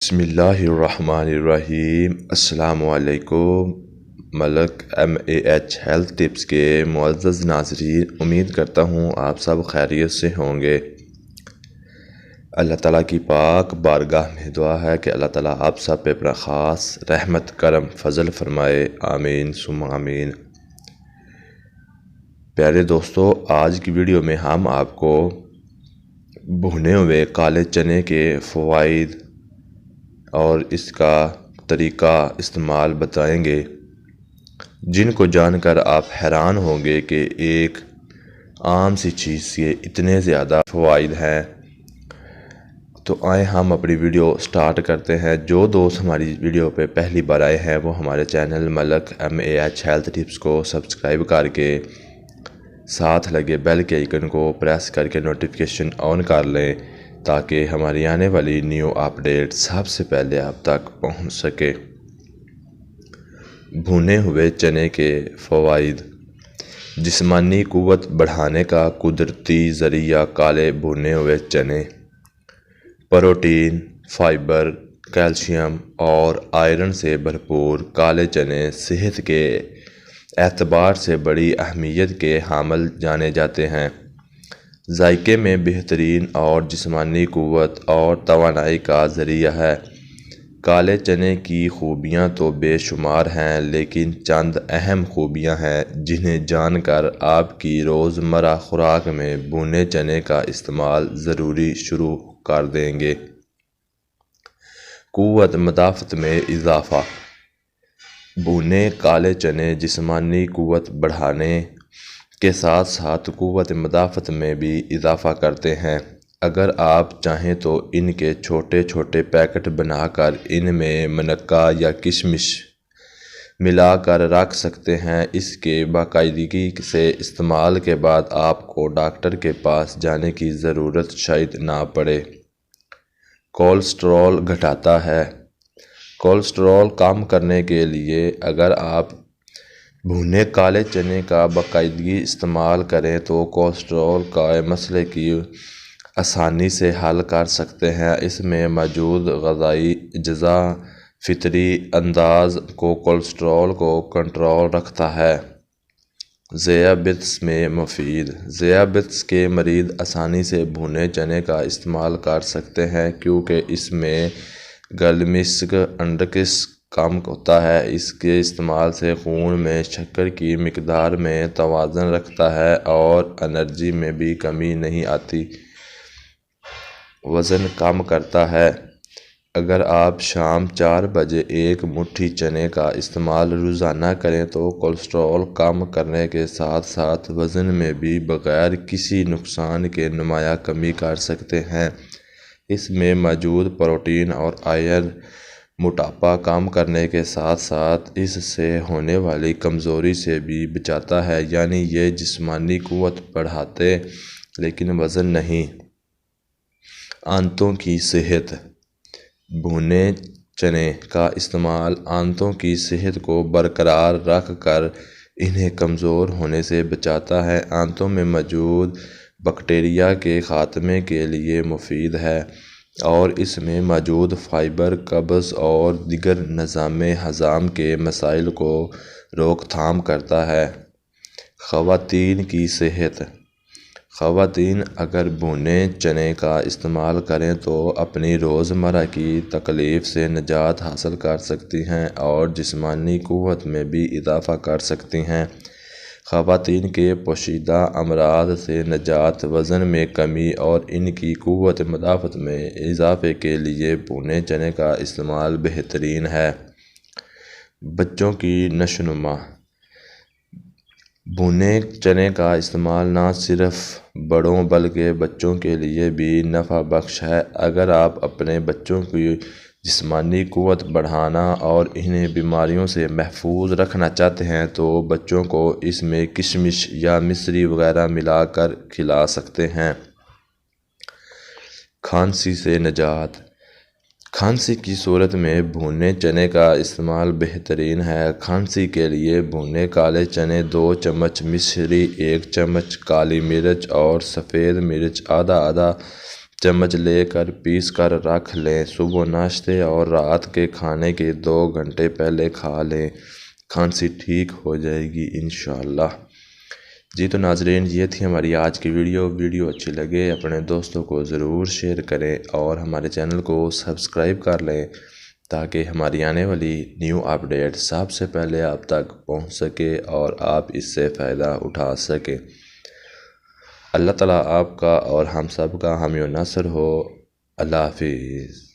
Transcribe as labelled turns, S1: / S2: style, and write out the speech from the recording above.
S1: بسم اللہ الرحمن الرحیم۔ السلام علیکم۔ ملک MAH ہیلتھ ٹپس کے معزز ناظرین، امید کرتا ہوں آپ سب خیریت سے ہوں گے۔ اللہ تعالیٰ کی پاک بارگاہ میں دعا ہے کہ اللہ تعالیٰ آپ سب پہ اپنا خاص رحمت کرم فضل فرمائے، آمین ثم آمین۔ پیارے دوستو، آج کی ویڈیو میں ہم آپ کو بھنے ہوئے کالے چنے کے فوائد اور اس کا طریقہ استعمال بتائیں گے، جن کو جان کر آپ حیران ہوں گے کہ ایک عام سی چیز سے اتنے زیادہ فوائد ہیں۔ تو آئیں ہم اپنی ویڈیو سٹارٹ کرتے ہیں۔ جو دوست ہماری ویڈیو پہ پہلی بار آئے ہیں وہ ہمارے چینل ملک MAH ہیلتھ ٹپس کو سبسکرائب کر کے ساتھ لگے بیل کے آئیکن کو پریس کر کے نوٹیفیکیشن آن کر لیں، تاکہ ہماری آنے والی نیو اپڈیٹ سب سے پہلے آپ تک پہنچ سکے۔ بھنے ہوئے چنے کے فوائد۔ جسمانی قوت بڑھانے کا قدرتی ذریعہ کالے بھنے ہوئے چنے۔ پروٹین، فائبر، کیلشیم اور آئرن سے بھرپور کالے چنے صحت کے اعتبار سے بڑی اہمیت کے حامل جانے جاتے ہیں۔ ذائقے میں بہترین اور جسمانی قوت اور توانائی کا ذریعہ ہے۔ کالے چنے کی خوبیاں تو بے شمار ہیں، لیکن چند اہم خوبیاں ہیں جنہیں جان کر آپ کی روزمرہ خوراک میں بھنے چنے کا استعمال ضروری شروع کر دیں گے۔ قوت مدافعت میں اضافہ۔ بھنے کالے چنے جسمانی قوت بڑھانے کے ساتھ ساتھ قوت مدافعت میں بھی اضافہ کرتے ہیں۔ اگر آپ چاہیں تو ان کے چھوٹے چھوٹے پیکٹ بنا کر ان میں منقع یا کشمش ملا کر رکھ سکتے ہیں۔ اس کے باقاعدگی سے استعمال کے بعد آپ کو ڈاکٹر کے پاس جانے کی ضرورت شاید نہ پڑے۔ کولیسٹرول گھٹاتا ہے۔ کولیسٹرول کم کرنے کے لیے اگر آپ بھنے کالے چنے کا باقاعدگی استعمال کریں تو کولیسٹرول کے مسئلے کی آسانی سے حل کر سکتے ہیں۔ اس میں موجود غذائی اجزا فطری انداز کو کولیسٹرول کو کنٹرول رکھتا ہے۔ ذیابیطس میں مفید۔ ذیابیطس کے مریض آسانی سے بھنے چنے کا استعمال کر سکتے ہیں، کیونکہ اس میں گلائسیمک انڈیکس کم ہوتا ہے۔ اس کے استعمال سے خون میں شکر کی مقدار میں توازن رکھتا ہے اور انرجی میں بھی کمی نہیں آتی۔ وزن کم کرتا ہے۔ اگر آپ شام 4 بجے ایک مٹھی چنے کا استعمال روزانہ کریں تو کولیسٹرول کم کرنے کے ساتھ ساتھ وزن میں بھی بغیر کسی نقصان کے نمایاں کمی کر سکتے ہیں۔ اس میں موجود پروٹین اور آئرن موٹاپا کم کرنے کے ساتھ ساتھ اس سے ہونے والی کمزوری سے بھی بچاتا ہے، یعنی یہ جسمانی قوت بڑھاتے لیکن وزن نہیں۔ آنتوں کی صحت۔ بھنے چنے کا استعمال آنتوں کی صحت کو برقرار رکھ کر انہیں کمزور ہونے سے بچاتا ہے۔ آنتوں میں موجود بیکٹیریا کے خاتمے کے لیے مفید ہے اور اس میں موجود فائبر قبض اور دیگر نظام ہضم کے مسائل کو روک تھام کرتا ہے۔ خواتین کی صحت۔ خواتین اگر بھنے چنے کا استعمال کریں تو اپنی روزمرہ کی تکلیف سے نجات حاصل کر سکتی ہیں اور جسمانی قوت میں بھی اضافہ کر سکتی ہیں۔ خواتین کے پوشیدہ امراض سے نجات، وزن میں کمی اور ان کی قوت مدافعت میں اضافے کے لیے بھنے چنے کا استعمال بہترین ہے۔ بچوں کی نشوونما۔ بھنے چنے کا استعمال نہ صرف بڑوں بلکہ بچوں کے لیے بھی نفع بخش ہے۔ اگر آپ اپنے بچوں کی جسمانی قوت بڑھانا اور انہیں بیماریوں سے محفوظ رکھنا چاہتے ہیں تو بچوں کو اس میں کشمش یا مصری وغیرہ ملا کر کھلا سکتے ہیں۔ کھانسی سے نجات۔ کھانسی کی صورت میں بھنے چنے کا استعمال بہترین ہے۔ کھانسی کے لیے بھنے کالے چنے 2 چمچ مصری، 1 چمچ کالی مرچ اور سفید مرچ آدھا آدھا چمچ لے کر پیس کر رکھ لیں۔ صبح ناشتے اور رات کے کھانے کے 2 گھنٹے پہلے کھا لیں، کھانسی ٹھیک ہو جائے گی انشاءاللہ۔ جی تو ناظرین، یہ تھی ہماری آج کی ویڈیو اچھی لگے اپنے دوستوں کو ضرور شیئر کریں اور ہمارے چینل کو سبسکرائب کر لیں تاکہ ہماری آنے والی نیو اپڈیٹ سب سے پہلے آپ تک پہنچ سکے اور آپ اس سے فائدہ اٹھا سکیں۔ اللہ تعالیٰ آپ کا اور ہم سب کا حامی و ناصر ہو۔ اللہ حافظ۔